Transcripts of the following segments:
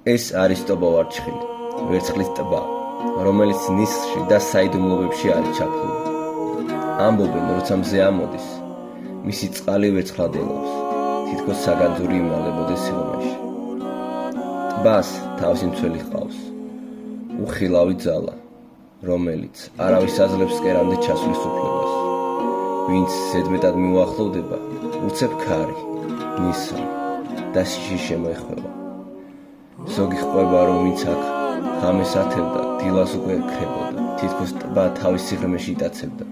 ეს არის ტობოვარჩხილი, ვერცხლის ტბა, რომელიც ნისლში და საიდუმლოებში არის ჩაფლული. ამბობენ, როცა მზე ამოდის, მისი წყალი ვერცხლად ელავს, თითქოს საგანძური იმალებოდეს სიღრმეში. ტბას თავისი მცველი ჰყავს, უხილავი ძალა, რომელიც არავის აძლევს კერამდე ჩასვლის უფლებას. ვინც ზედმეტად მიუახლოვდება, უცებ ქარი, ნისლი და სიში შემოეხვევა. ზოგი ხვება, რომ ვინც აქ ღამეს ათევდა, დილას უკვე ქრებოდა, თითქოს ტბა თავის სიღრმეში იტაცებდა.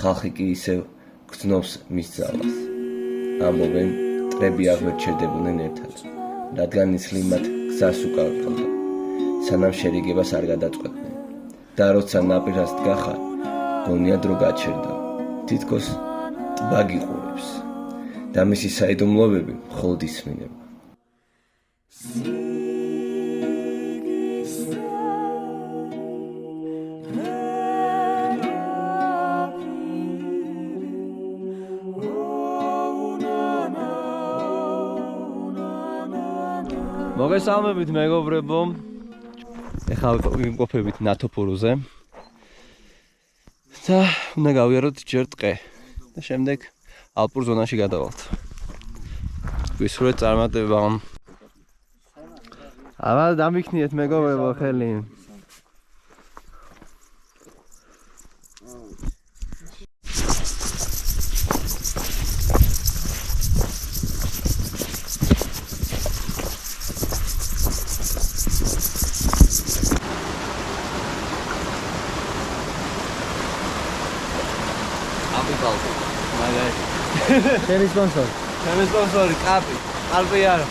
ხალხი კი ისევ გრძნობს მის ძალას. ამბობენ, მტრები აღარ ჩერდებოდნენ ერთად, რადგან ნისლი მათ გზას უკავებდა, სანამ შერიგებას არ გადაწყვეტდნენ. და როცა ნაპირას დგახარ, გონია დრო გაჩერდა, თითქოს ტბა გიყურებს და მისი საიდუმლოებები მხოლოდ ისმინება. მოგესალმებით მეგობრებო. ეხლა ვიმყოფებით ნათოფურუზე და უნდა გავიაროთ ჯერ ტყე და შემდეგ ალპურ ზონაში გადავალთ. გვისურვებთ წარმატება. აბა დამიქნიეთ მეგობრებო ხელი. ჩემი სპონსორი. ჩემი სპონსორი კაპი, ალპიარო.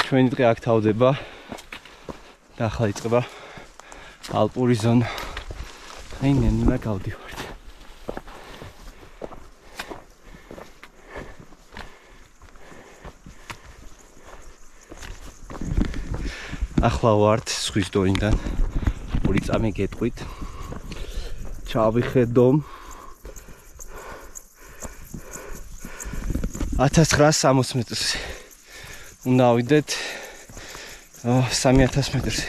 ჩვენი დღე აქ თავდება და ახლა იწყება ალპური ზონა. აი ნენა გავდივართ. ახლა ვართ ზღვის დონიდან 2 წამი გეტყვით. ჩავიხედო 1960 მეტრზე. უნდა ვიდეთ 3000 მეტრზე.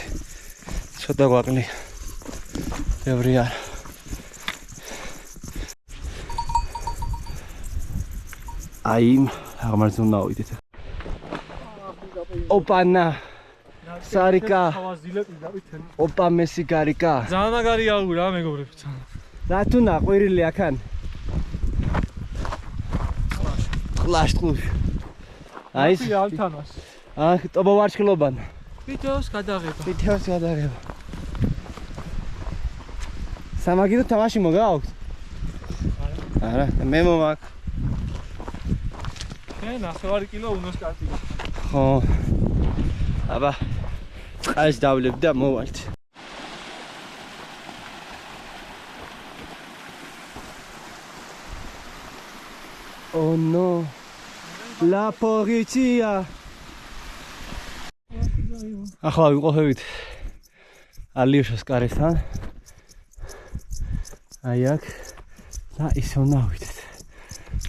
ცოტა გვაკლი. ბევრი არ. აი, აღმართზე უნდა ვიდეთ. ოპანა Sarika. Opa Messi Garika. Zana Garia ura mეგობრებო. რატუნა ყვირილი აქან? ყლაშტყუს. აი ეს ალთანას. აქ ტობოვარჩხილობან. ვიდეოს გადაღება. ვიდეოს გადაღება. სამაგიდო თამაში მოგაქვს? არა, მე მომაკ. მე 9 კილო უნოს კარტი. ხო. აბა წყალს დავლებ და მოვალთ. Oh no. La polizia. ახლა ვიმყოფებით ალიოშას კარესთან. აი აქ და ისე უნდა ვიდეთ.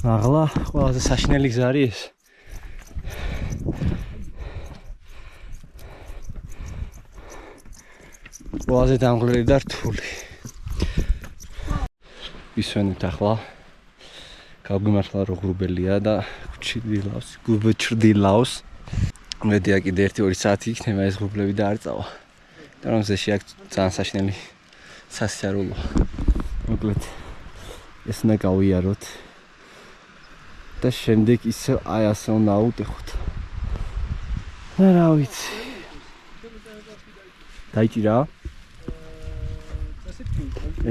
მაღლა ყველაზე საშინელი გზა არის ეს. ყველაზე დამღლელი და რთული. ისვენებთ ახლა. გავგიმართლა რომ ღრუბელია და გვჩრდილავს. მედია კიდე 1-2 საათი იქნება ეს ღრუბლები და არ წავა. და რომ ზეში აქ ძალიან საშინელი სასიარულო. მოკლედ ეს უნდა გავიაროთ. და შემდეგ ისე აი ასე უნდა აუტეხოთ. რა ვიცი. დაიჭირა?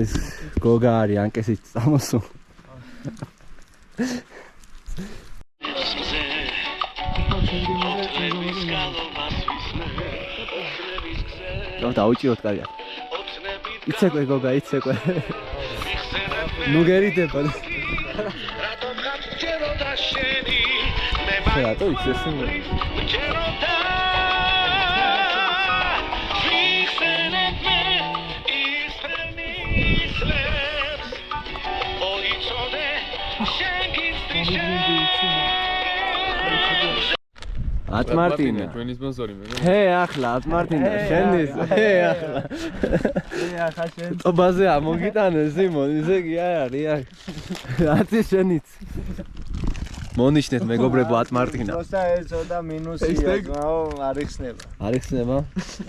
ეს გოგა არის ანკესით წამოსულ. რა დაუჭიროთ კარგად. იცეკვე გოგა, იცეკვე. ნუ გერიდება. რატო იცესო? ატმარტინა ჩვენი სპონსორი მე. ჰე ახლა ატმარტინა შენის ჰე ახლა ახლა შენ ტობაზე ამოგიტანე სიმონ ისე კი არ არის აქ ათი შენიც მონიშნეთ მეგობრებო ატმარტინა თორსა ეცოდა მინუსია ძმაო არ იხსნება არ იხსნება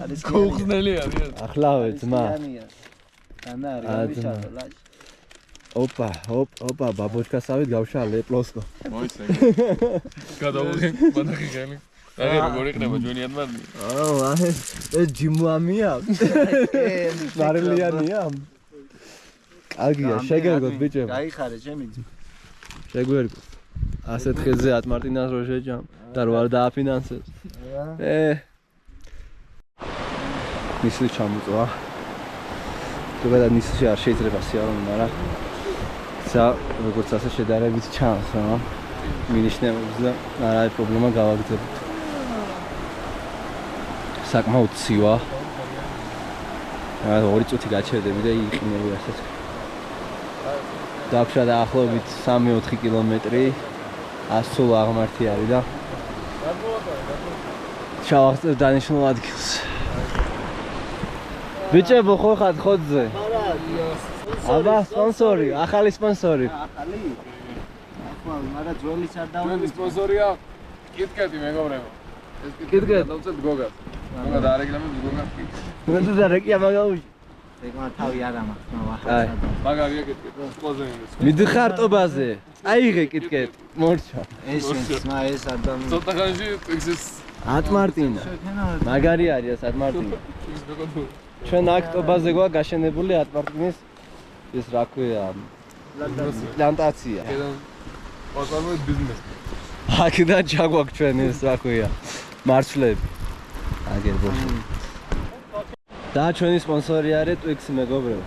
არის გუხსნელი არის. ახლავე ძმა ანა არის ვიშალო ლაჟ ოპა ბაბოჩკასავით გავშალე პლოსკო მოიცე. გადავუღე მანახი ხელი. აი როგორ იქნება ჩვენი ატმარტი. აუ ეს ჯიმუამია მარილიანია კარგია შეგერგოთ ბიჭებო გაიხარე ჩემი შეგვერგოთ ასეთ ხეზე ატმარტინას რო შეჯამ და რო არ დააფინანსებს ნისლი ჩამოწვა ზოგადად ნისლში არ შეიძლება სიარული მაგრამ ცა როგორც ასე შედარებით ჩანს რა მინიშნებს და არ არის პრობლემა გავაგრძელებთ საკმაოდ ცივა რა 2 წუთი გაჩერდები და იყინები ასეც დაგვშა დაახლოებით 3-4 კილომეტრი 100 სულ აღმართი არის და ჩავახტევ დანიშნულ ადგილს ბიჭებო ხო ხართ ხოძზე აბა სპონსორი ახალი სპონსორი ახალი ახლა მაგრამ ძველიც არ ჩვენი დავუვი სპონსორია კიტკეტი მეგობრებო. ეს კიტკეტი? დავწერთ გოგას. გოგა დაარეგლამებს გოგას კიტკეტი. მე და რეკია მაგაუში ეგმა თავი არ ამახსნა აი მაგარია კიტკეტი. ყველაზე ინდეს. მიდიხარ ტობაზე აიღე კიტკეტ მორჩა ეს ძმა ეს ადამიანი ცოტა ხანში ეს ატმარტინა მაგარი არის ეს ატმარტინა ჩვენ აქ ტობაზე გვაქვს გაშენებული ატმარტინის ეს რა ქვია პლანტაცია პატარმეთ ბიზნესი. აქედან ჩაგვაქვს ჩვენ ეს რა ქვია მარცვლები აგერ ბოშო და ჩვენი სპონსორი არის Twix მეგობრებო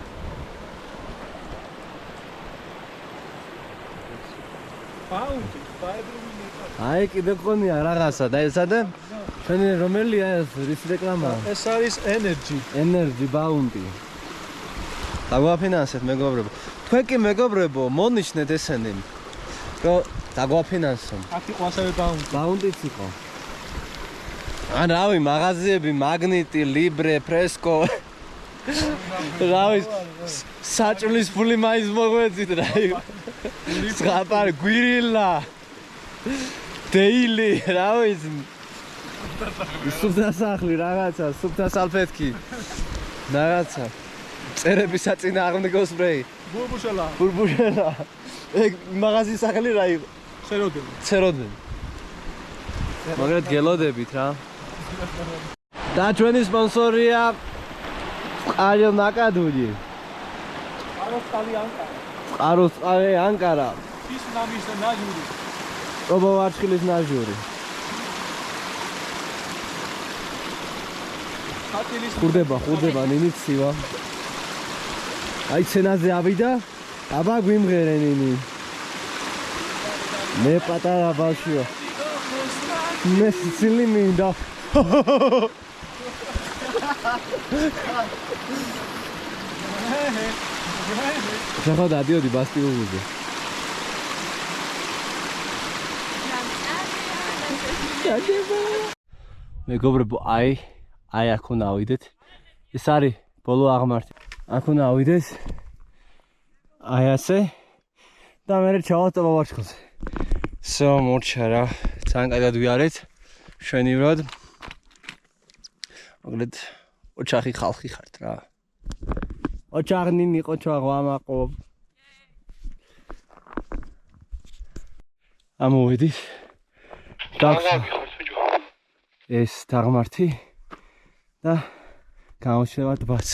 პაუნდი 5 მინუტა აი კიდე ყონია რაღაცა და ესადე ჩვენი რომელია ეს რის რეკლამაა ეს არის Energy Bounty დაგვაფინანსეთ მეგობრებო თქვენ კი მეგობრებო მონიშნეთ ესენი რომ დაგვაფინანსო აქ იყო ასევე პაუნდი ბაუნდიც იყო ან რავი მაღაზიები მაგნიტი ლიბრე ფრესკო რავი საჭმლის ფული მაინც მოგვეცით რა ზღაპარ გვირილა დეილი რავი სუბდასახლი რაღაცა სუბდასალფეთკი რაღაცა წერების საწინააღმდეგო სპრეი ბურბუშელა ეგ მაღაზიის სახელი რა იყო ცეროდები მაგრამ გელოდებით რა და ჩვენი სპონსორია ყარო ნაკადული ყაროსყალი ანკარა ის ნამის ნაჟური ტობა ვარცხილის ნაჟური ხურდება ნინიც ცივა აი ცენაზე ავიდა აბა გვიმღერე ნინი მე პატარა ბავშვია მე სიცილი მინდა შეხო დადიოდი ბასტიულზე მეგობრებო აი აქ უნდა ავიდეთ ეს არის ბოლო აღმართი აქ უნდა ავიდეთ აი ასე და მე ჩავატობა ვარცხილზე სო მორჩა რა ძალიან კარგად ვიარეთ შვენივრად მოკლედ ოჩახი ხალხი ხართ რა ოჩაღნინი ყოჩაღ ვამაყო ამოვედით ეს დაღმართი და გამოჩნდება ტბაც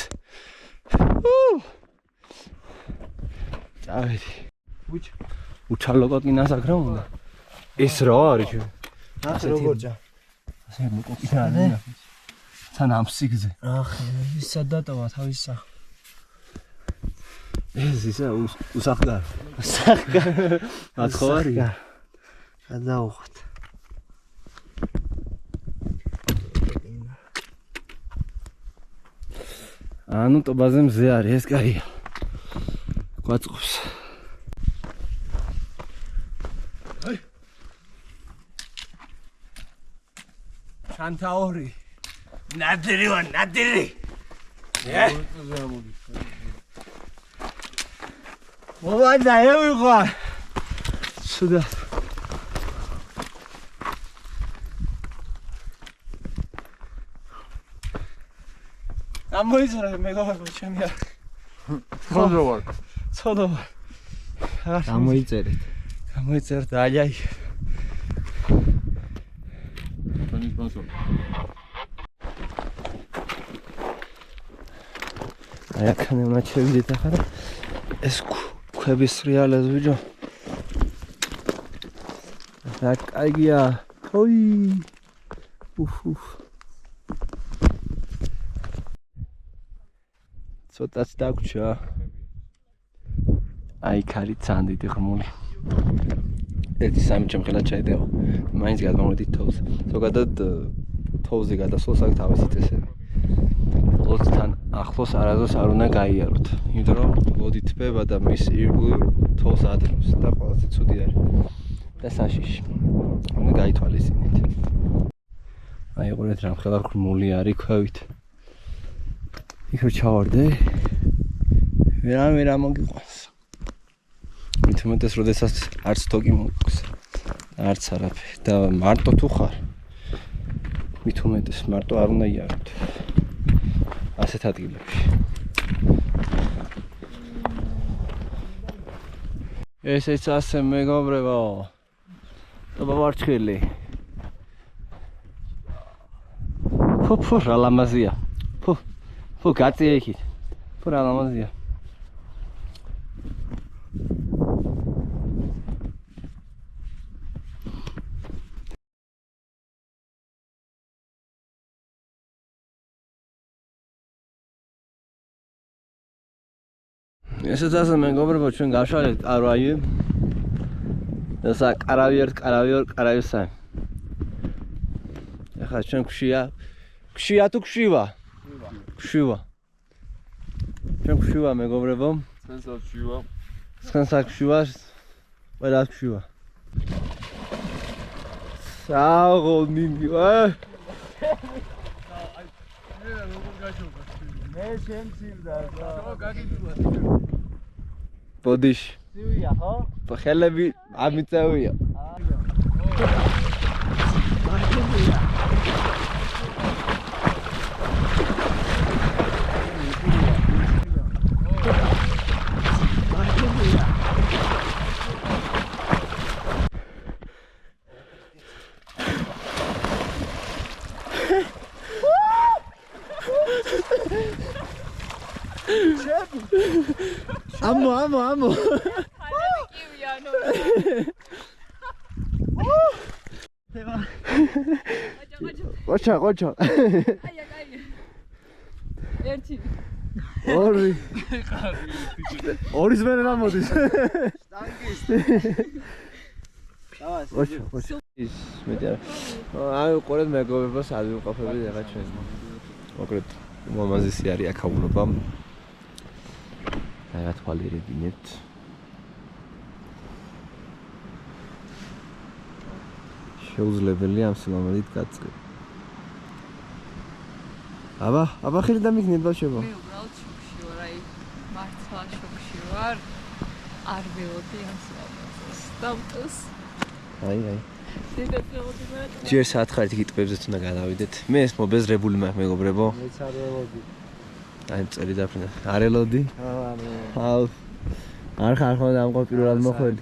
წავედი უჩალოკო კინას აქ რა უნდა ეს რა არის ჩვენ ახ როგორ ჯა ასე მოკოკიდა არა თან ამ სიგზე ახ ის სადატოვა თავის სახ ეს ისა უსახგარ აცხოვარია გადაუხოთ ანუ ტობაზე მზე არის ეს კაია გვაწყობს შანთაური. ნადირი ვარ, ნადირი. მოვადა ევიღვა. სუდა. ამოიზრა მეგობრებო ჩემი არ. ხონდო ვარ. ცოდო. გამოიწერეთ. გამოიწერეთ აიაი. ჩვენი სპონსორი. აი აქამდე უნდა შევიდეთ ახლა და ეს ქვების რეალებს ვიჯო. რა კაიგია. ოი. უფ. ცოტაც დაგვრჩა. აი ქარი ცანდით ღრმული. ერთი სამი ჩემხელა ჩაიდეო. მაინც გადმოვედით თოვს. ზოგადად თოვზე გადასვლას აქ თავისი წესები. ლოცთან ახლოს არასდროს არ უნდა გაიაროთ. იმიტომ რომ ლოდი თბება და მის ირგვლივ თოვს ადრევს და ყველაზე ცუდი არის. და საშიში. უნდა გაითვალისწინეთ. აი ყურეთ რა მხელა ღრმული არის ქვევით. იქ რო ჩავარდე. ვერა მოგიყვანს. მით უმეტეს როდესაც არც თოკი მოგვქვს. არც არაფერი და მარტო თუ ხარ. მით უმეტეს მარტო არ უნდა იაროთ. ასეთ ადგილებში. ესეც ასე მეგობრებო. ტობა ვარჩხილი. ფუ რა ლამაზია. ფუ გაწია იქით. ფუ რა ლამაზია. ესეც ასე მეგობრებო ჩვენ გავშალეთ ყარვაი და საკარავი ერთ ყარავი ორ ყარავი სამი ახლა ჩვენ ქშია თუ ქშივა ჩვენ ქშივა მეგობრებო სენსად ქშივა სენსად ქშივა ყველა ქშივა საღონინი მე შემცირდა რა. ბოდიშ. ცივია ხო? ხელები ამიწევია. Amo. Qocha. ერთი. ორი ზმენ რა მოდის. დავას. Qocha. ის მეტი არა. აი ყურეთ მეგობრებოს ადვილყოფები ახლა ჩვენ. მოკლედ მომაზისი არის აქაურობა. აი ათვალიერებინეთ. შეუძლებელია ამ სილამაზით გაწყვეტ. აბა ხელი დამიქნეთ ბავშვებო. მე უბრალოდ შოქში ვარ, აი მართლა შოქში ვარ. არ ველოდი ამ სილამაზეს. დავტოს. აი. შედაფროდი მე. ჯერ სათხარით გიტყვებზეც უნდა გადავიდეთ. მე ეს მობეზრებული მაქვს მეგობრებო. მეც არ ველოდი. აი წერი დაფრინდა. არ ელოდი? აა. არ ხარ ხოლმე ამყო პირველად მოხვედი.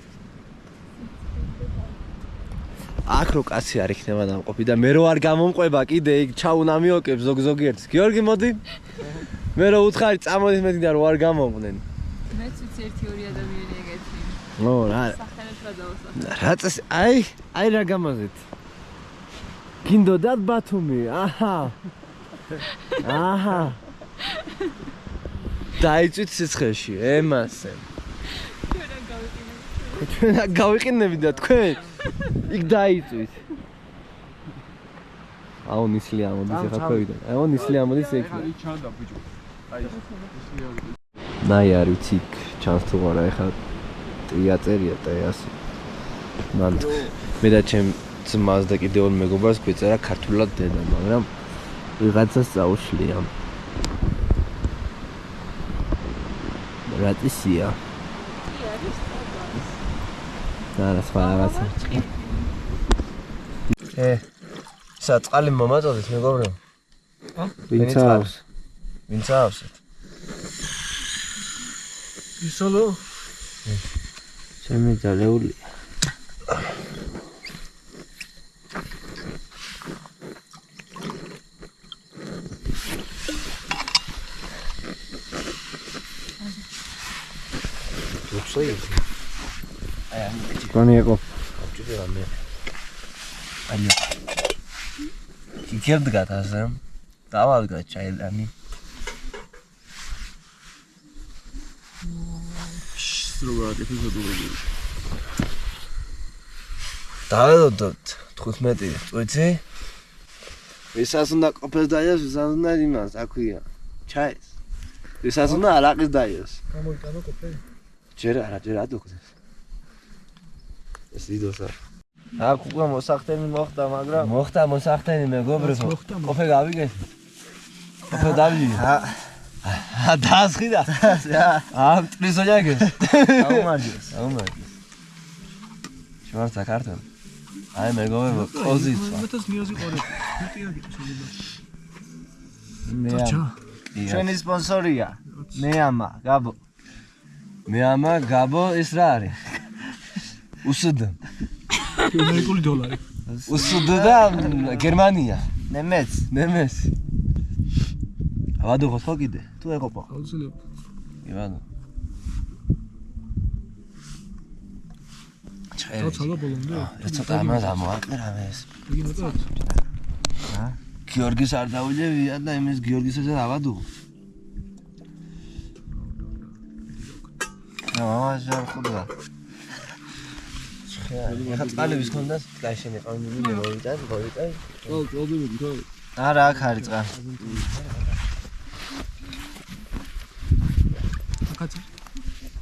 აქ რო კაცი არ იქნება დამყოფი და მე რო არ გამომყვება კიდე იქ ჩაუნამიოკებს ზოგ-ზოგიერთს. გიორგი მოდი. მე რო უთხარი წამოდით მეტი და რო არ გამომყვნენ. მეც ვიცი 1-2 ადამიანი ეგეთი. ო რა. სახელებს რა დავასახე. რა წესი აი რა გამაზეთ. გინდოდათ ბათუმი. აჰა. დაიწვით სიცხეში, ემასე. ჩვენ გავიყინები და თქვენ იქ დაიწვით. აუ ნისლი ამოდის ახლა ქვევიდან. აუ ნისლი ამოდის ეგ. აი ჩანდა ბიჭო. აი ნაი არ ვიცი ჩანს თუ არა ახლა ტრია წერია და ასე. მან მე და ჩემ ძმას და კიდევ ორ მეგობარს გვეწერა ქართულად დედა, მაგრამ ვიღაცას წაუშლია. რატისია? არა, სხვა რაღაცა. ისა წყალი მომაწოდეთ მეგობრებო. ვინც აქვს? ვინც აქვს? ისოლო ჩემი ძალეული. კონიაკო. აიო. იქერდგათ ასე. დავალგა ჩაილანი. სრულად ეპიზოდური. დავედოთ 15 წუთი. ვისაც უნდა ყოფილს დაიოს, ვისაც უნდა იმას, აქვია. ჩაის. ვისაც უნდა არაყის დაიოს. გამოიტანო კოფე. ჯერ ადუქდეს. ეს დიდოსა. აქ უკვე მოსახდენი მოხდა, მაგრამ მოხდა მოსახდენი მეგობრებო. კოფე გავიგეთ. კოფე დავიჯი. დაასხიდა. ტრის ოჯაგეს. აუმარჯოს. შევარდა ქართული. აი მეგობრებო, პოზიცია. მეტას მიოზი ყორე. ჩვენი სპონსორია. მეამა, გაბო, ეს რა არის? უსუდო. ამერიკული დოლარი. უსუდო და გერმანია. ნემეც. ავადო ხო კიდე? თუ ეყოფა. აუცილებლად. ივანო. ცოტა ბოლომდე. ცოტა ამას ამოაყერა ეს. იგი მეტად. გიორგის არ დავიძებია და იმის გიორგისაც ავადო. მამაჟარ ხუდა. ხა წყალების კონდას კაშენი ყავმი მოვიტან. პრობლემები ხო? არა, აქ არის წყალი. აკაცი.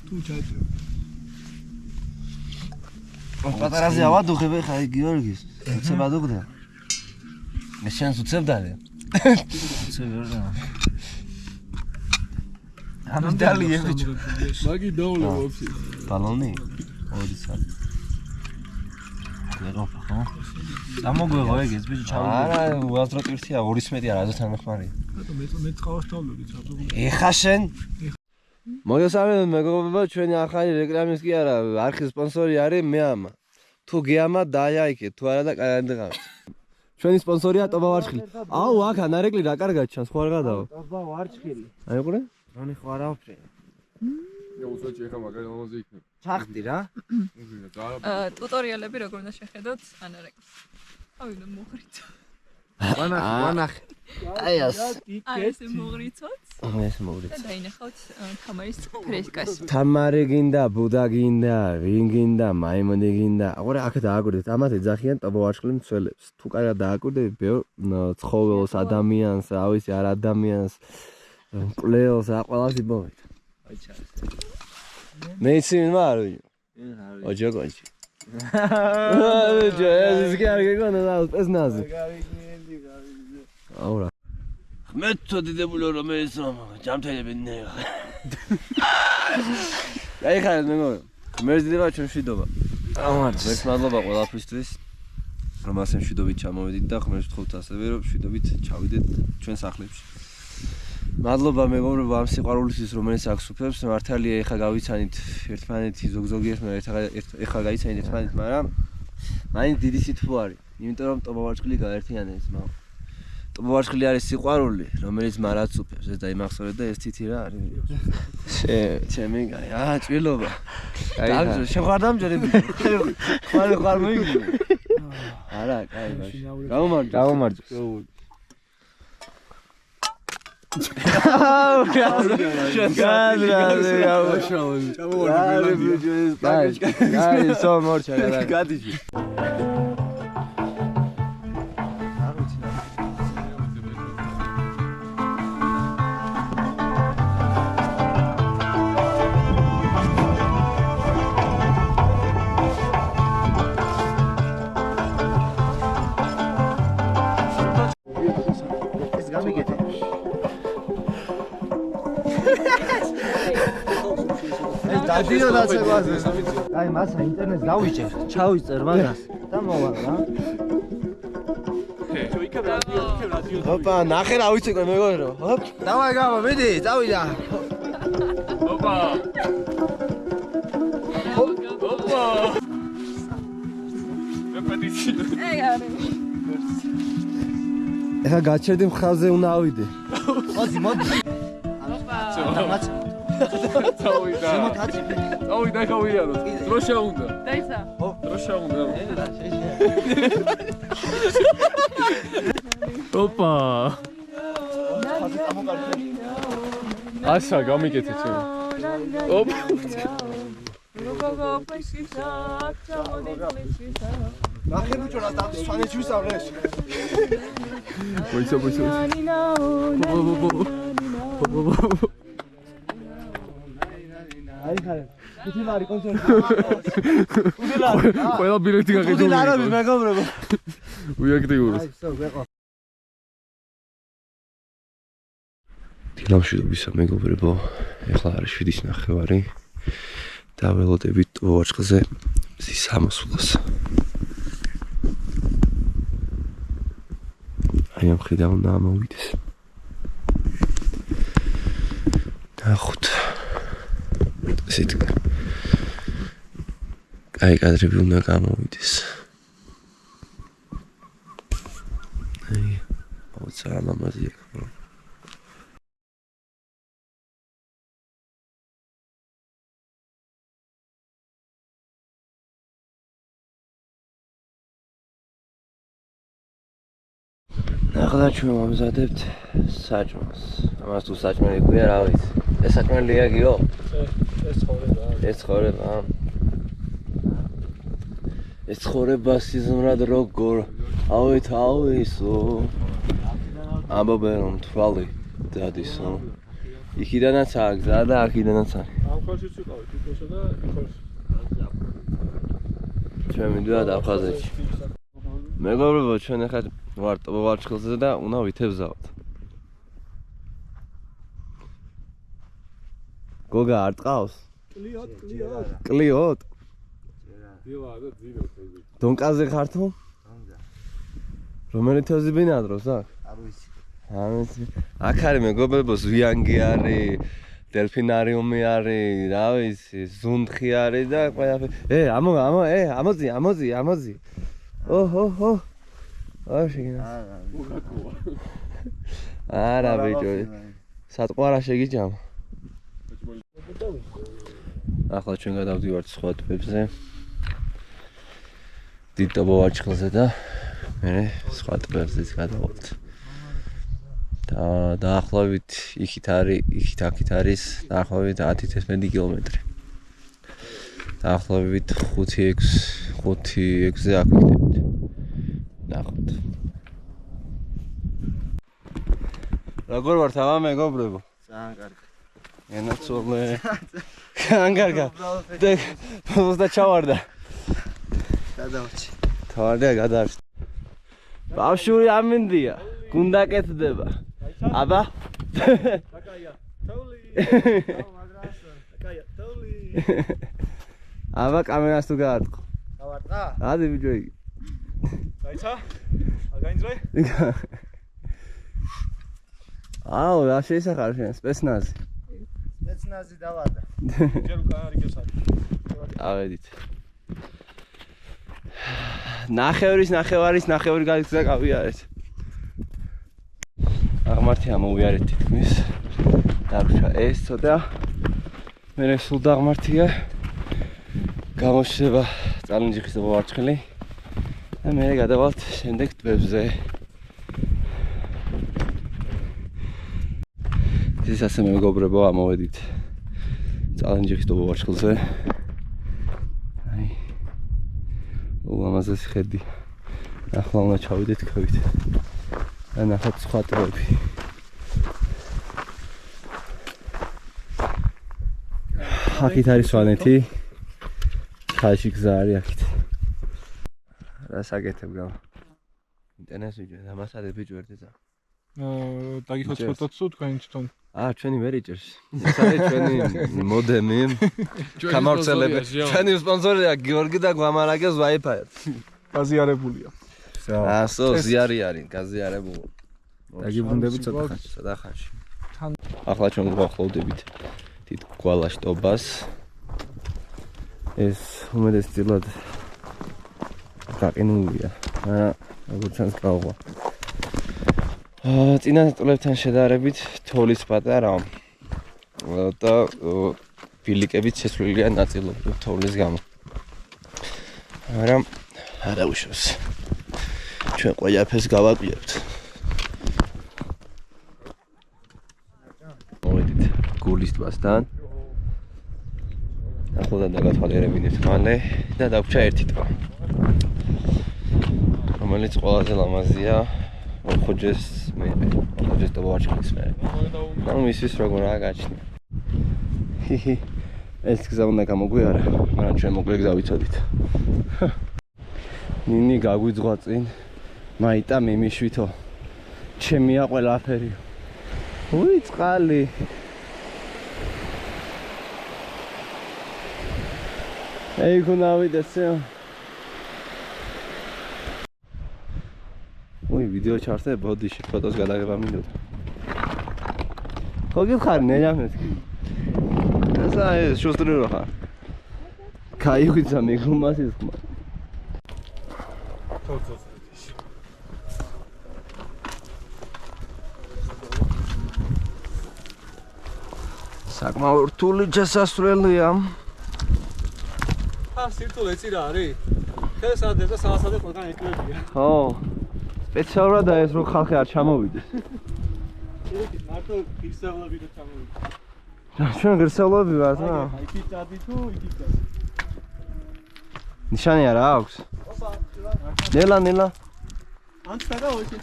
თუ ჩაიჭრე. პატარაზე ავადუხებ ხა გიორგის. უცებ ადუღდა. მე შენს უცებდარე. უცებ ვერდა. ამის დალიები. მაგი დაულე ვაფშე. ბალონი? ორი საათი. ეყობა ხო? ამოგვეღო ეგეც ბიჭი ჩავიდე. არა, უაზრო პირთია 2.11 არა, აზრთან მეხმარია. რატომ მე წყავს თავლობი საბრძოლო. ეხა შენ მოგესალმებით მეგობრებო, ჩვენი ახალი რეკლამის კი არა, არხის სპონსორი არის მეამა. თუ გეამა დააიქეთ, თუ არა და კაი ღამით. ჩვენი სპონსორია ტობა ვარჩხილი. აუ, აქ ანარეკლი რა კარგად ჩანს, ხო არ გადავა? ტობა ვარჩხილი. აი ყურე? რონი ხო არაფერი. უცოჩი ხა მაგარი ამაზე იქნება. ჩახტი რა. ტუტორიალები როგორ უნდა შეხედოთ ანარეკლს. ავიდო მოღრიცო. ვანახ. აი ეს. აი ეს მოღრიცოთ. ეს მოვრიც. და დაინახავთ თამარის ფრესკას. თამარი გინდა, ბუდა გინდა, ვინ გინდა, მაიმონი გინდა. ყურე აქ დააკვირდეთ, ამათ ეძახიან ტობა ვარჩხილი მცველებს. თუ კარგად დააკვირდებით, ბევრ ცხოველს, ადამიანს, რა ვიცი, არ ადამიანს, მკვლელს, რა ყველას იბოვეთ. აი ჩას. მე იცი ვინმა არ ვინ? ოჯოგონჩი. ეს კი არ გეკონა და პესნაზე. აურა. მე თოდიდებული რომელიც ჯამთელები ნეღა. აი ხარ მეგობრებო. მერზდება ჩვენ მშვიდობა. ამარჩ. მე მადლობა ყველაფრისთვის. რომ ასე მშვიდობით ჩამოვედით და ხმებს ვთხოვთ ასევე რომ მშვიდობით ჩავიდეთ ჩვენ სახლებში. მადლობა მეგობრებო ამ სიყვარულისთვის რომელიც აქსუფებს. მართალია ეხა გავიცანით ერთმანეთი ზოგ-ზოგი ეხა გაიცანით ერთმანეთ, მაგრამ მაინც დიდი სითბო არის. იმიტომ რომ ტობა ვარჩხილი გაერთიანებს მაგ. ტობა ვარჩხილი არის სიყვარული, რომელიც მარაცუფებს. ეს დაიმახსოვრეთ და ეს თითი რა არის. ჩემი კაი, ჭვილობა. კაი, შეხარ დამჯერები. ხარ მოიგდი. არა, კაი, ბაში. გამომარჯო. გადიო დაცებაზე. აი მასა ინტერნეტს დავიჭერ, ჩავიწერ მაგას და მოვალ რა. ოპა, ნახე რა ვიცი ყო მეგობრო. ჰოპ. დავაი გავა, მიდი, წავიდა. ოპა. ოპა. რეპეტიციო. ეხა გაჩერდი მხარზე უნდა ავიდე. მოდი, მოდი. მაც წავიდა. წავიდა გავიარო. დროშა უნდა. დაიცა. დროშა უნდა. ოპა. ასა გამიკეთეთ შენ. ოპა. ნახე ბიჭო რა დავსვანეჩი ვისწავლეს. მოიცა. აი ხარ. თითი მარი კონცერტი. ყველა ბილეთი გაგიდო. თითი არაბი მეგობრებო. უაქტიუროს. აი, всё, ვეყო. დილამშვიდობისა მეგობრებო, ეხლა არის 7:09 და ველოდებით ტბოვარწყლზე მზის ამოსვლას. აი ამ მხრიდან უნდა ამოვიდეს. ნახოთ. ესეთ აი კადრები უნდა გამოვიდეს. აი, ოცა ამაზია. ახლა ჩვენ ვამზადებთ საჭმელს. ამას თუ საჭმელი ქვია, რა ვიცი. ეს საჭმელია გიო? ეს ცხოვრება. ეს ცხოვრება სიზმრად როგორ ავისო. ამბობენ რომ თვალი დადისო. იქიდანაც აქვს გზა და აქიდანაც არის. ამ ხალხშიც ვიყავით თვითონსა და ხალხს. ჩვენ მიდივართ აფხაზეთში. მეგობრებო, ჩვენ ახლა ვართ ტბოვარწყლზე და უნდა ვითევზავთ. გოგა არ ტყავს? კლიოთ? დილა და ძილო. დონკაზე ხარ თუ? დონკა. რომელი თევზი ბინადრობს აქ? არ ვიცი. არ ვიცი. აქ არის მეგობრებო, ზვიანგი არის, დელფინარიუმი არის, რა ვიცი, ზუნდხი არის და ყველაფერი. ამოძი. ოჰო. აშიგნა. არა ბიჭო. სატყვარა შეგიჭამა. ახლა ჩვენ გადავდივართ სხვა ტბებზე. დიდ ტბოვარწყლზე და მე სხვა ტბებზეც გადავალთ. და დაახლოებით იქით არის დაახლოებით 10-11 კილომეტრი. დაახლოებით 5-6-ზე აქ ვიქნებით. ნახოთ. როგორ ვართ აბა მეგობრებო? ძალიან კარგი. ენაცოლე. კანგარგა. და ჩავარდა. გადავჭი. თავარდა გადავჭი. ბავშვური ამინდია. გუნდა კეთდება. აბა. კაკაია. თოვლი. კაკაია. თოვლი. აბა კამერას თუ გაარტყო. გავარტყა? ადი ბიჭო იგი. დაიცა? არ გაინძრე? აუ, რა შეისახარ შენ სპეცნაზი. სპეცნაზი დავარდა. ჯერ უკან არის გესად. ავედით. ნახევარი გაიქცა გავიარეთ. აღმართი ამოვიარეთ თითქმის. დაგვრჩა ეს ცოტა. მე სულ დაღმართია. გამოშვება წალენჯიხის ტბოვარწყლი. და მე გადავალთ შემდეგ ტბებზე. ეს ასე მეგობრებო, ამოვედით წალენჯიხის ტბოვარწყლზე. აი ულამაზესი ხედი. ახლა უნდა ჩავიდეთ ქვევით. და ნახოთ სხვა ტბები. აქეთ არის სვანეთი. ხალხი გზა არის აქეთ. რა საკეთებ გამ? ინტერნეტს ვიჯერ, ამასადე ბიჭო ერთი ძა. დაგიხოთ ფოტოც თუ თქვენ თვითონ ჩვენი ვერ იჭერს. ეს არის ჩვენი მოდემი. გამავრცელებელი. ჩვენი სპონსორია გიორგი და გვამარაგებს Wi-Fi. გაზიარებულია. ასო ზიარი არის, გაზიარებული. დაგიბრუნდები ცოტა ხანში. ახლა ჩვენ გვახლოვდებით თით გვალაშტობას. ეს უმეტესწილად გაყინულია. როგორც ჩანს გაუღვა. წინა წლებთან შედარებით თოვლის პატარაა. და ბილიკებით შესრულილია ნაწილობრივ თოვლის გამო. მაგრამ არა უშავს. ჩვენ ყველაფერს გავაკვირებთ. მოვედით გულის ტბასთან. ახლოდან დაგათვალიერებინებთ მალე და დაგვრჩა ერთი ტბა. რომელიც ყველაზე ლამაზია ოხოჯეს ტბოვარჩხლის მე. ანუ ისის როგორ აგაჩნია. ეს გზა უნდა გამოგვიარა, მაგრამ ჩვენ მოკლე გზა ვიცოდით. ნინი გაგვიძღვა წინ. მაიტა მიმიშვითო. ჩემია ყველაფერი. უი წყალი. ეი გუნავიდესე. უი ვიდეო ჩართე ბოდიში ფოტოს გადაღება მინდოდა. ხო გიხარ ნეჟამეთკი. ესა ეს შუსტრი რო ხარ. кайუიცა მეგრუმასის ხმა. საკმაოდ რთული შესასვლელია. სირთულე ეცი რა არის? შესაძლებელია და საასადე ყველგან ეკლებია. ხო. სპეციალურად ეს რო ხალხი არ ჩამოვიდეს. მარტო ფიქსებლები და ჩამოვიდა. ჩვენ ღირსეულები ვართ რა. იქი წადი თუ იქი წადი. ნიშანი არა აქვს? ნელა. ანცდა და ოჩი.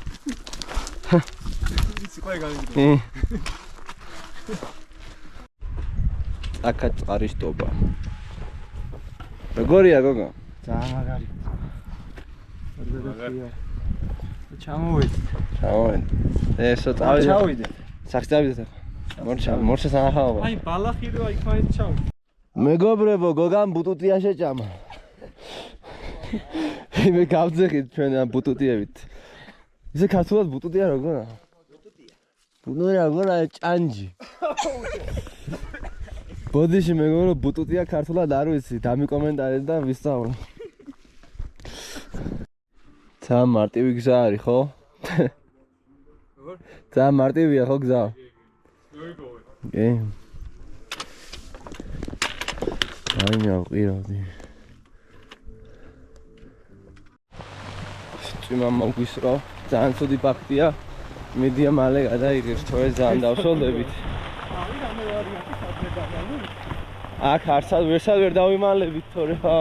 იცი ყველგან. აკა წყარისტობა. როგორია გოგო? ძალიან მაგარი. ჩამოვიდეთ. ესო წავიდეთ. ჩავიდეთ. სახსავიდეთ ახლა. მორჩა სანახაობა. აი ბალახი რო აი ხაით ჩავ. მეგობრებო, გოგამ ბუტუტია შეჭამა. მე გავძეხით ჩვენ ამ ბუტუტიებით. ისე ქართულად ბუტუტია როგორა? ბუტუტია როგორა ჭანჯი. ბოდიში მეგობრო ბუტუტია ქართულად არ ვიცი, დამიკომენტარეთ და ვისწავლე. ძალიან მარტივი გზა არის, ხო? ძალიან მარტივია ხო გზა? კი. აი მივყირავდი. წიმა მოგვისრო, ძალიან ცუდი ფაქტია. მედია მალე გადაიღებს, თორე ძალიან დავსოლდებით. აქ არცად ვერ დავიმალებით, თორე ხა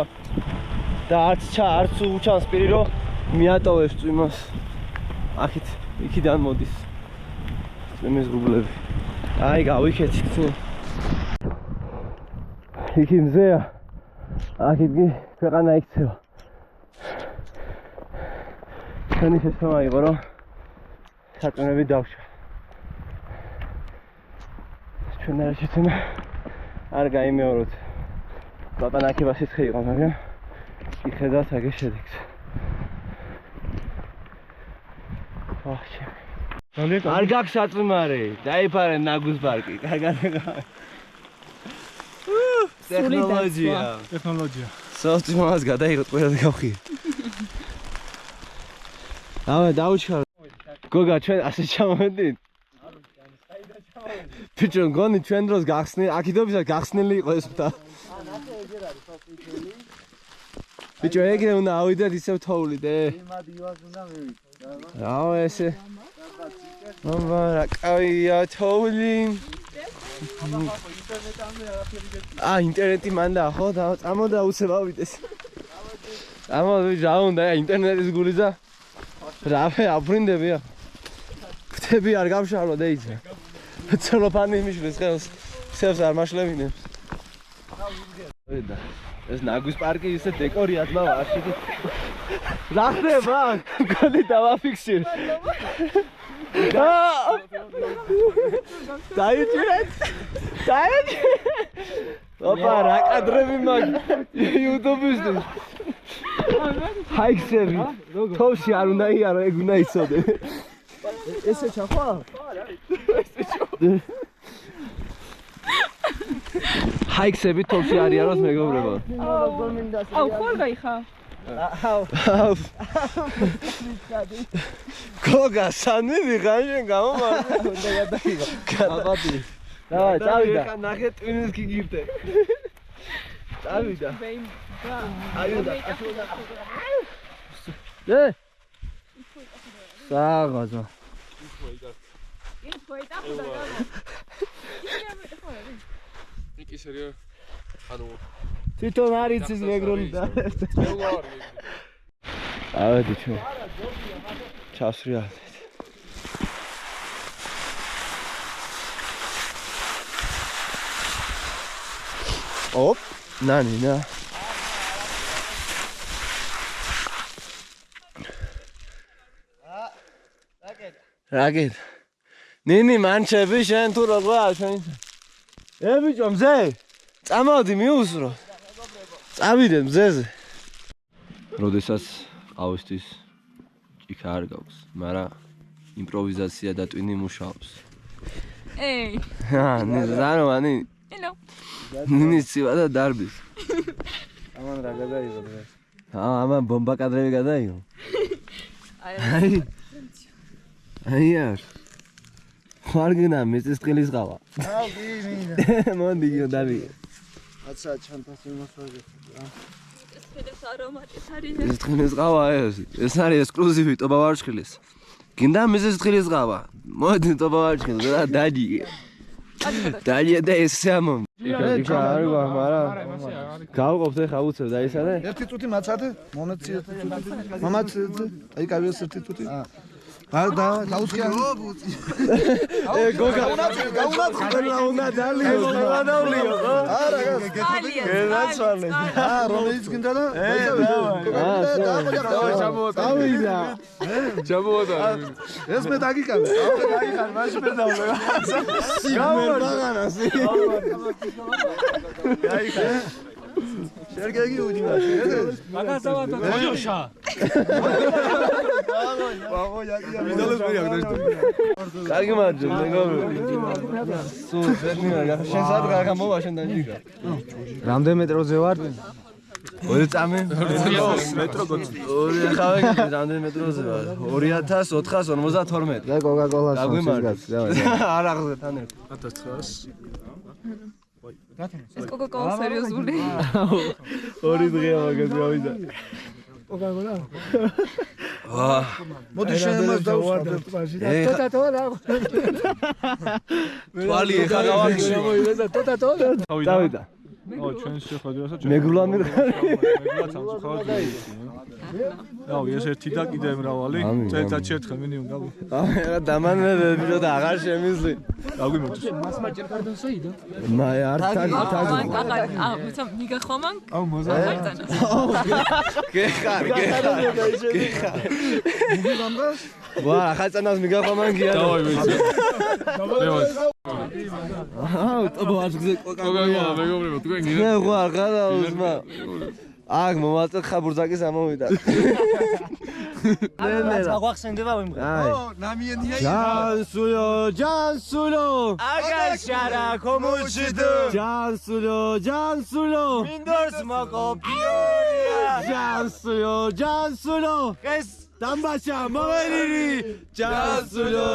და არც უჩანს პირი რომ მიატოვებს წვიმას. აქეთ იქიდან მოდის წვიმის ღრუბლები. აი გავიქეცით თუ. იქი მზეა. აქეთ კი ქვეყანა იქცევა. ჩვენი შეცდომა იყო რომ საწუნები დავშვა. ჩვენ არ შეცდომა არ გაიმეოროთ. პაპანაკი ვასიცხე იყო, მაგრამ იხედავთ აგე შედეგს. ოხე. არ გაქვს საწმარი, დაიფარე ნაგუს პარკი. კარგად. ტექნოლოგია. საწმარს გადაიღოთ ყველა გავხი. დაუჩქარ. გოგა ჩვენ ასე ჩამოვედით. ბიჭო, გონი ჩვენ დროს გახსნილი, აქიდობისას გახსნილი იყო ეს მთა. ბიჭო, ეგრე უნდა ავიდეთ ისევ თოვლიდე. იმადი ივას უნდა მივიდეთ. რაო ესე. მამა რა კავია თოვლი. ინტერნეტი მანდა ხო? წამოდა უცებ ავიდეს. წამოდი რა უნდა ინტერნეტის გულიზა. რაფე აფრინდებია. ფთები არ გავშალო დეიცა. ცელოფანი იმიშლის ხელს. სევს არ მაშლებინებს. ეს ნაგვის პარკი ისე დეკორია ძმავა არ შეგვიძლია. რა ხდება? გონი დავაფიქსირ. დაიჭირეთ. ოპა, რა კადრები მაგ YouTube-ისთვის. ჰაიქსები. თოვში არ უნდა იარო, ეგ უნდა იცოდე. ესე ჩახვა? ჰაიქსები თოვში არ იაროს მეგობრებო. აუ, ხوار გაიხა. გოგა სანი ვიღან შენ გამომარ. უნდა გადაიღო. გადადი. დავაი, წავიდა. ნახე ტვინის გიგირდე. წავიდა. აიუდა. საღაზო. იქ ისერია. ანუ თვითონ არ იცის მეგრონი და ავედი ჩო. ჩასრიალეთ. ოპ, ნანინა. რაკეთ. ნინი მანჩები შენ თუ როგორ შენ? ბიჭო მზე. წამოვდი მიუსრო. წავიდე მზეზე. როდესაც ყავისთვის ჭიქა არ გაქვს, მაგრამ იმპროვიზაცია და ტვინი მუშაობს. ეი. ზანოვანი. ელო. ნინი ცივა და დარბის. ამან რა გადაიღო დღეს? ამან ბომბა კადრები გადაიღო. აი არ. ხარ გინდა მიწის წყლის ყავა. აუ გიმინა. მონდი გიოდარი. აცა ჩანთას იმასვაგე. ეს არომატის არის. მიწის წყლის ყავა ეს არის ექსკლუზივი ტობა ვარჩხილის. გინდა მიწის წყლის ყავა. მოდი ტობა ვარჩხილის და დაჯიგე. დაჯიგე და ესე ამომ. იქა არ ვარ, მაგრამ გავყოფთ ეხა უცებ და ისადე. ერთი წუთი მაცადე, მომეცი ერთი წუთი. მომაცი, აი კავიას ერთი წუთი. და დაუცხია. გოგა. გაუნაცი, უნდა დალიო, გადავლიო. არა, გეცვალე. რომელიც გინდა და? დავიდა. ჩამოვიდა. ეს მე დაგიკავე. დაგიხარ, მაშინ მე დავლე. გამორბაღანასი. გაიხარ. სერგეი უდიმაში. მაგასავათო ხოშა. კარგი მარჯვ, მეგობრებო. სულ ზერნია, შენ სად გამოვა შენ დაჯიგა. რამდენ მეტროზე ვარ? 2 წამი? 200 მეტრო გოწი. 2 ხავე რამდენ მეტროზე ვარ? 2452. და კოკა-კოლას დაგვიმართ. არ აღზე თან ერთ. 1900. ეს კოკა-კოლა სერიოზული. 2 დღეა მაგაზე ავიდა. კოკა-კოლა? მოდი შენ მას დავუშვებ. თვალი ეხა გავაგში. დავიდა. ო ჩვენს შეხვედრასაც მეგრულად მიყარი. მეგრულად სამწუხაროდ დაიწყო. აუ ეს ერთი და კიდე მრავალი წელიწადში ერთხელ მინიმუმ გავი. რა დამანებებიო და აღარ შემიძლი. დაგვიმოწეს. მა არ თაგი. მოცა მიგახვამან. აუ მოზა. გეხარ. ვა, ხაცანას მიგახვამან გია. დავაი ვიცი. აუ, ტობა აღზე კოკა-კოლა მეგობრებო, თქვენ გინდა? მე ვარ გადაუსმა. აქ მომაწერ ხაბურზაკის ამოვიდა. აღვახსენდება ვიმღე. აი. ნამიენია. ჯანსულო. აგაშარა კომუჩიდო. ჯანსულო. მინდორს მოკოპიორია. ჯანსულო. ეს დამბაშა მოვენირი. ჯანსულო.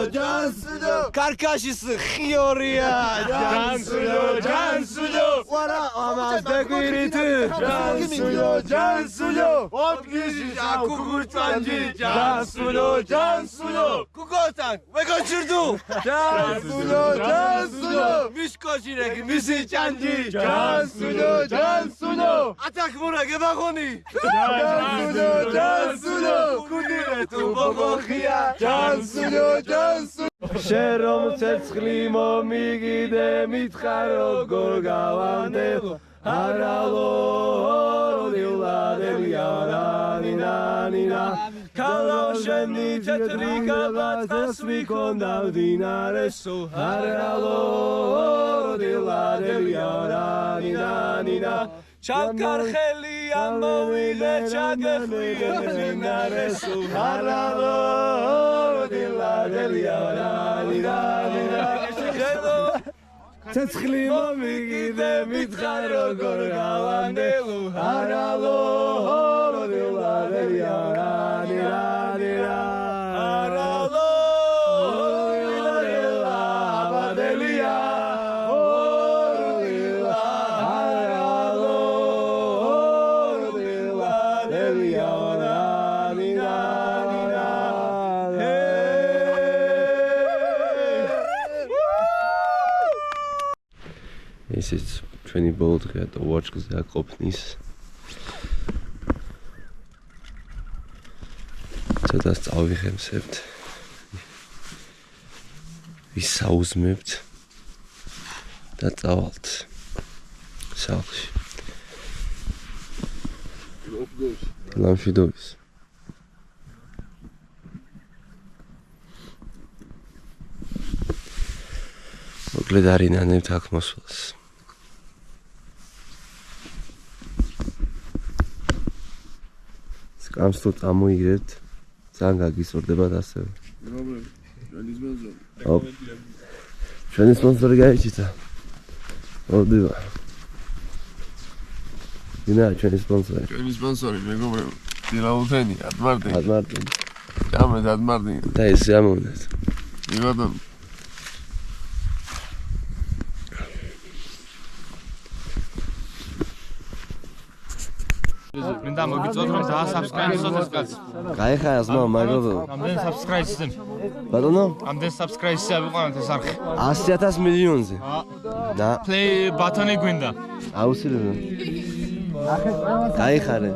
კარკაშის ხიორია. ჯანსულო. ვარა ამას დაგირით. ჯანსულო. ოპგიში აკუგურწანჯი. ჯანსულო. კუკოთან, ვეგოჩირდუ. ჯანსულო. მიშკოშირეკი, მისი ჭანჯი. ჯანსულო. ათაკ მურა გებაღონი. ჯანსულო. კუდირეთუ ბოგოხია. ჯანსულო. შენ რომ ცეცხლი მომიგიდე მითხარო გორ გავამდე არალო როდილადელია ნინა ქალოშენი თეთრი კაბათას მიქონდა დინარესო არალო დილადელია ნინა ნინა ჩავკარხელი ამოვიდე ჩაგეხვიდე დინარესო არალო დილადელია ნინა ნინა ცეცხლი მომიგიდე მითხარ როგორ გავანდელო არალო დილადელია ნინა ნინა არალო დილადელია აბადელია არალო დილადელია ნინა ნინა ისიც ჩვენი ბოლო დღეა და ვაჭკზე აკოფნის ცოტას წავიხემსებთ ვისაუზმებთ და წავალთ სახლში ლამშვიდობის მოკლედ არ ინანებთ აქ მოსვლას სკამს თუ წამოიგებთ ძალიან გაგისურდებათ ასევე ჩვენი სპონსორი გაიჩითა მოვდივა ვინა ჩვენი სპონსორი ჩვენი სპონსორი მეგობრებო დილაუთენი ადმარტინი ადმარტინი ჭამეთ ადმარტინი და ეს ამოვნეთ მიბადონ მინდა მოგიწოდოთ რომ დაასაბსკრაიბოთ ეს კაცი. გაიხარა ზმა მაგალო. ამდენ საბსკრაიბსი. ბატონო? ამდენ საბსკრაიბსი ავიყვანოთ ეს არხი. 100,000 მილიონზე. და play ბატონი გვინდა. აუცილებლად. გაიხარე.